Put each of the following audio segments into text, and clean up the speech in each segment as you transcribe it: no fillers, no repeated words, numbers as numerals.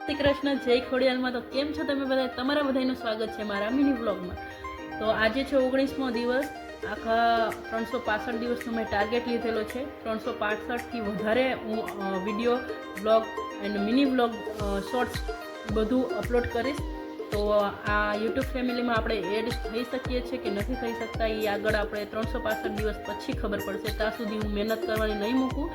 શ્રી કૃષ્ણ, જય ખોડિયાલમાં. તો કેમ છો તમે બધા? તમારા બધાનું સ્વાગત છે મારા મિની વ્લોગમાં. તો આજે છે 19મો દિવસ. આખા 365 દિવસનો મેં ટાર્ગેટ લીધેલો છે. 365થી વધારે હું વિડીયો, વ્લોગ અને મિની વ્લોગ, શોર્ટ્સ બધું અપલોડ કરીશ. તો આ યુટ્યુબ ફેમિલીમાં આપણે એડ થઈ શકીએ છીએ કે નથી થઈ શકતા એ આગળ આપણે 365 દિવસ પછી ખબર પડશે. ત્યાં સુધી હું મહેનત કરવાની નહીં મૂકું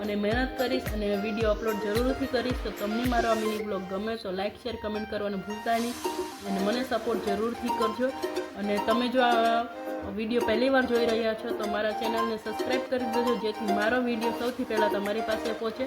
અને મહેનત કરીશ અને વિડીયો અપલોડ જરૂરથી કરીશ. તો તમને મારો આ મિની બ્લોગ ગમે તો લાઇક, શેર, કમેન્ટ કરવાનું ભૂલતા નહીં અને મને સપોર્ટ જરૂરથી કરજો. અને તમે જો આ વિડીયો પહેલી વાર જોઈ રહ્યા છો તો મારા ચેનલને સબસ્ક્રાઈબ કરી દેજો, જેથી મારો વિડીયો સૌથી પહેલાં તમારી પાસે પહોંચે.